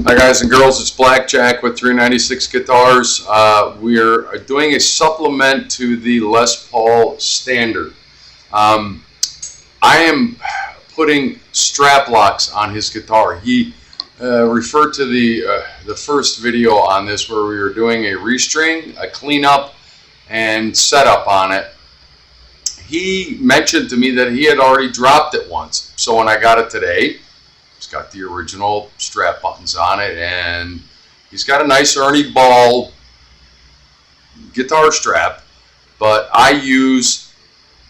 Hi guys and girls, it's Blackjack with 396 Guitars. We're doing a supplement to the Les Paul Standard. I am putting strap locks on his guitar. He referred to the first video on this where we were doing a restring, a cleanup, and setup on it. He mentioned to me that he had already dropped it once. So when I got it today, it's got the original strap buttons on it, and he's got a nice Ernie Ball guitar strap, but I use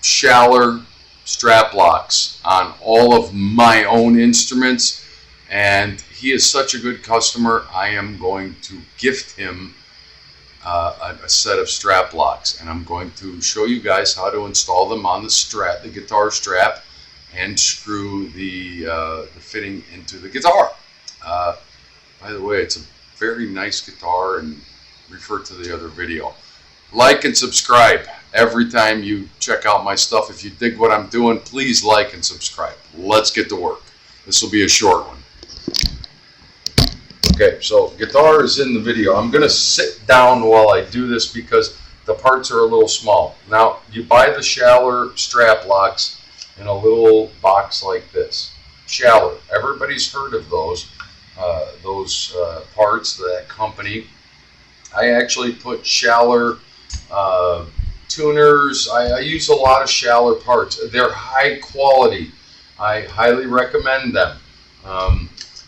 Schaller strap locks on all of my own instruments, and he is such a good customer. I am going to gift him a set of strap locks, and I'm going to show you guys how to install them on the strap, the guitar strap, and screw the fitting into the guitar. By the way, it's a very nice guitar, and refer to the other video. Like and subscribe every time you check out my stuff. If you dig what I'm doing, please like and subscribe. Let's get to work. This will be a short one. Okay, so guitar is in the video. I'm going to sit down while I do this because the parts are a little small. Now, you buy the Schaller strap locks in a little box like this. Schaller, everybody's heard of those parts, that company. I actually put Schaller tuners. I use a lot of Schaller parts. They're high quality. I highly recommend them.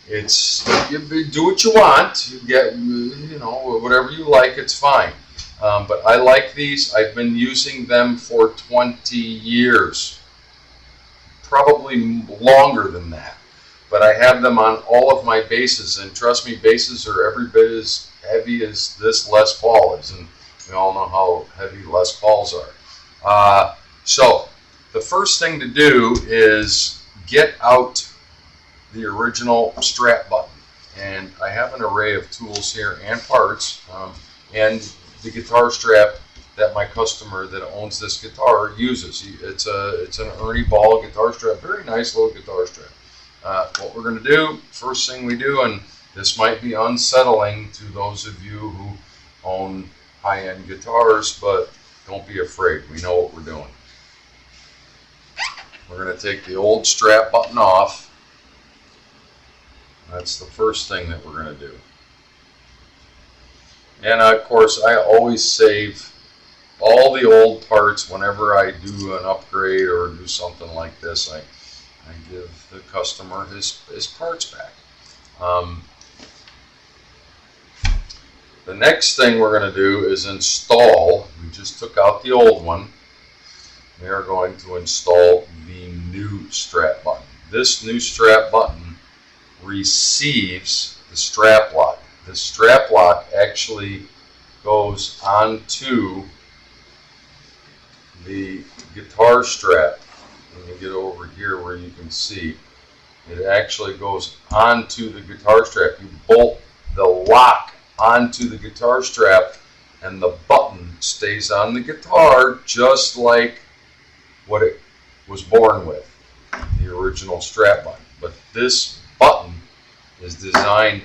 You do what you want. You get, whatever you like, it's fine. But I like these. I've been using them for 20 years. Probably longer than that, but I have them on all of my basses, and trust me, basses are every bit as heavy as this Les Paul is, and we all know how heavy Les Pauls are. So the first thing to do is get out the original strap button, and I have an array of tools here and parts, and the guitar strap that my customer that owns this guitar uses. It's an Ernie Ball guitar strap, very nice little guitar strap. What we're going to do, first thing we do, and this might be unsettling to those of you who own high-end guitars, but don't be afraid. We know what we're doing. We're going to take the old strap button off. That's the first thing that we're going to do. And of course, I always save all the old parts whenever I do an upgrade or do something like this. I give the customer his parts back. The next thing we're going to do is install. We just took out the old one. We are going to install the new strap button. This new strap button receives the strap lock. The strap lock actually goes onto the guitar strap. Let me get over here where you can see. It actually goes onto the guitar strap. You bolt the lock onto the guitar strap, and the button stays on the guitar just like what it was born with, the original strap button. But this button is designed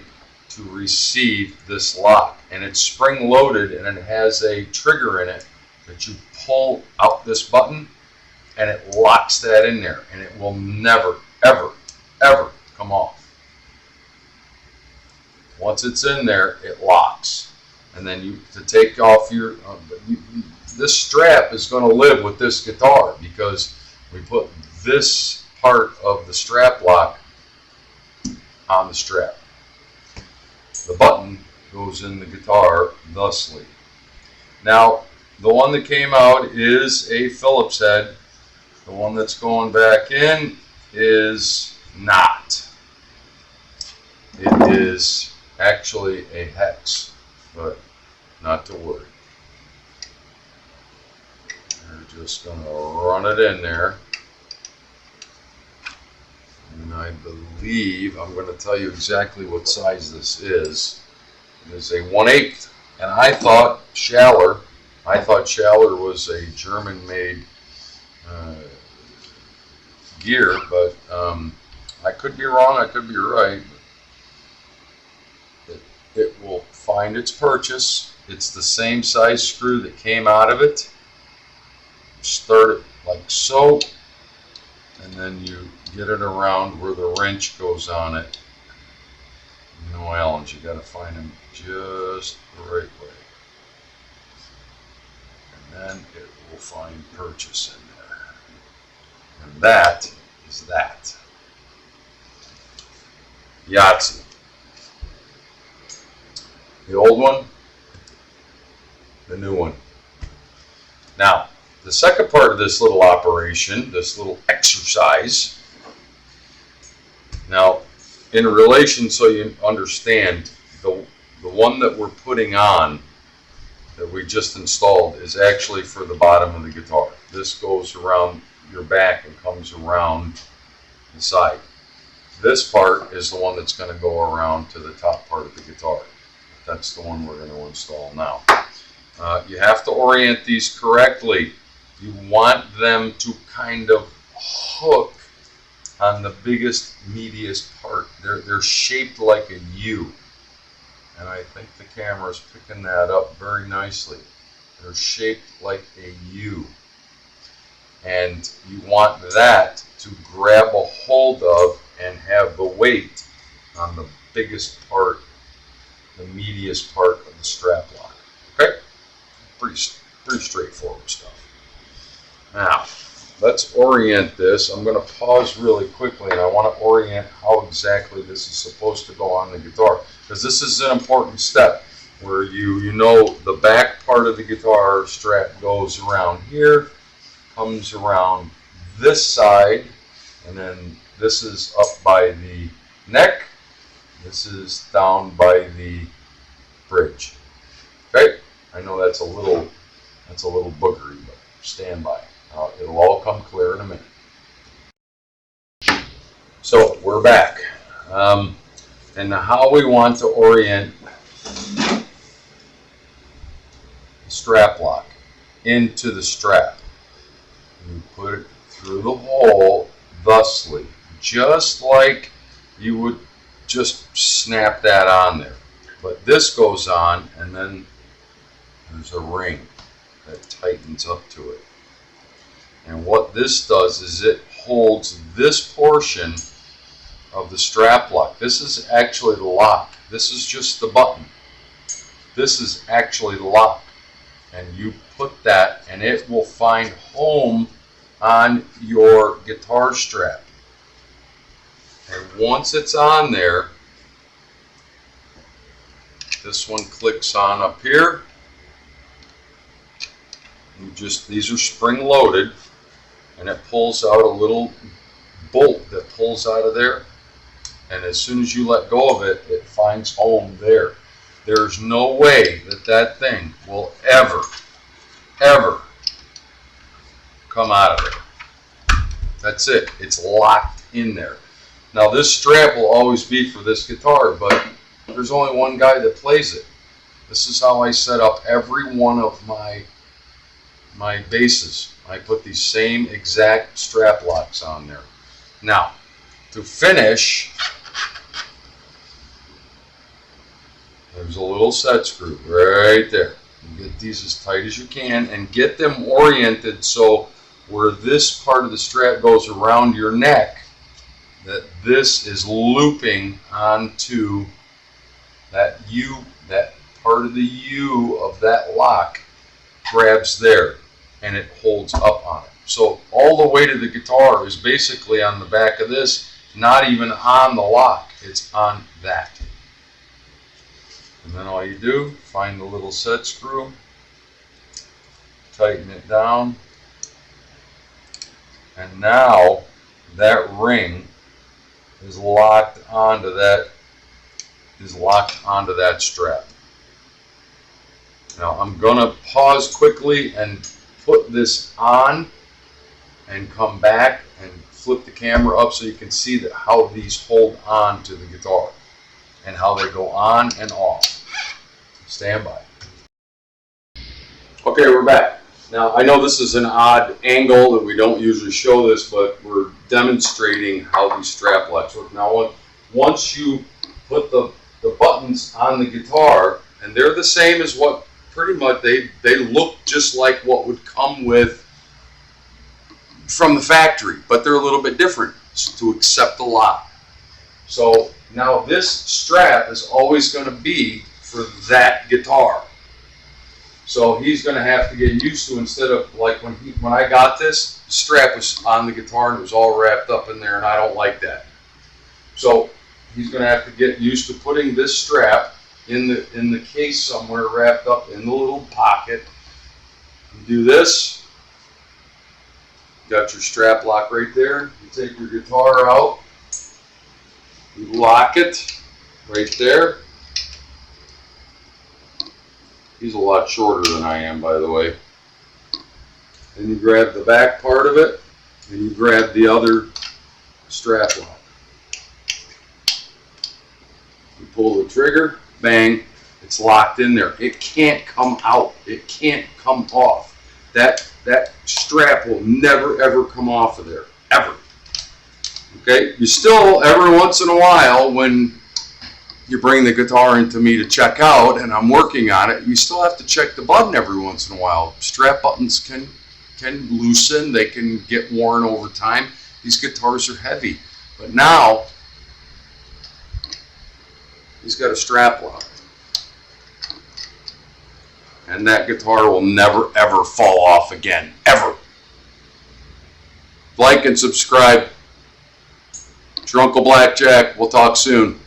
to receive this lock, and it's spring loaded, and it has a trigger in it that you pull out this button, and it locks that in there, and it will never, ever, ever come off. Once it's in there, it locks, and then to take off your this strap is going to live with this guitar because we put this part of the strap lock on the strap. The button goes in the guitar thusly. Now, the one that came out is a Phillips head. The one that's going back in is not. It is actually a hex, but not to worry. We're just going to run it in there. And I believe, I'm going to tell you exactly what size this is. It is a 1/8. And I thought Schaller was a German-made gear, but I could be wrong, I could be right. find its purchase. It's the same size screw that came out of it. Start it like so, and then you get it around where the wrench goes on it. No Allens, you got to find them just the right way. And then it will find purchase in there. And that is that. Yahtzee. The old one, the new one. Now, the second part of this little operation, this little exercise, now, in relation, so you understand, the one that we're putting on, that we just installed, is actually for the bottom of the guitar. This goes around your back and comes around the side. This part is the one that's going to go around to the top part of the guitar. That's the one we're going to install now. You have to orient these correctly. You want them to kind of hook on the biggest, meatiest part. They're shaped like a U. And I think the camera is picking that up very nicely. They're shaped like a U. And you want that to grab a hold of and have the weight on the biggest part, the meatiest part of the strap lock. Okay? Pretty straightforward stuff. Now, let's orient this. I'm going to pause really quickly, and I want to orient how exactly this is supposed to go on the guitar, because this is an important step where you know the back part of the guitar strap goes around here, comes around this side, and then this is up by the neck. This is down by the bridge. Okay? I know that's a little boogery, but stand by. It'll all come clear in a minute. So we're back. And how we want to orient the strap lock into the strap. You put it through the hole thusly, just like you would just snap that on there. But this goes on, and then there's a ring that tightens up to it. And what this does is it holds this portion of the strap lock. This is actually the lock. This is just the button. This is actually the lock. And you put that, and it will find home on your guitar strap. And once it's on there, this one clicks on up here. These are spring loaded, and it pulls out a little bolt that pulls out of there, and as soon as you let go of it, it finds home there. There's no way that thing will ever come out of there. That's it. It's locked in there. Now this strap will always be for this guitar, but there's only one guy that plays it. This is how I set up every one of my basses. I put these same exact strap locks on there. Now, to finish, there's a little set screw right there. You get these as tight as you can and get them oriented so where this part of the strap goes around your neck, that this is looping onto that U, that part of the U of that lock grabs there, and it holds up on it. So all the weight of the guitar is basically on the back of this, not even on the lock, it's on that. And then all you do, find the little set screw, tighten it down, and now that ring is locked onto that strap. Now I'm going to pause quickly and put this on and come back and flip the camera up so you can see how these hold on to the guitar and how they go on and off. Stand by. Okay, we're back. Now I know this is an odd angle and we don't usually show this, but we're demonstrating how these strap locks work. Now once you put the buttons on the guitar, and they're the same as what pretty much they look just like what would come with from the factory, but they're a little bit different to accept the lock. So now this strap is always going to be for that guitar. So he's going to have to get used to, instead of like when I got this, the strap was on the guitar and it was all wrapped up in there, and I don't like that. So he's going to have to get used to putting this strap in the case somewhere, wrapped up in the little pocket. You do this. You got your strap lock right there. You take your guitar out. You lock it right there. He's a lot shorter than I am, by the way. And you grab the back part of it, and you grab the other strap lock. You pull the trigger, bang, it's locked in there. It can't come out. It can't come off. That strap will never ever come off of there, ever. Okay? You still, every once in a while, when you bring the guitar into me to check out and I'm working on it, you still have to check the button every once in a while. Strap buttons can loosen, they can get worn over time. These guitars are heavy. But now, he's got a strap lock. And that guitar will never ever fall off again, ever. Like and subscribe. It's your Uncle Blackjack. We'll talk soon.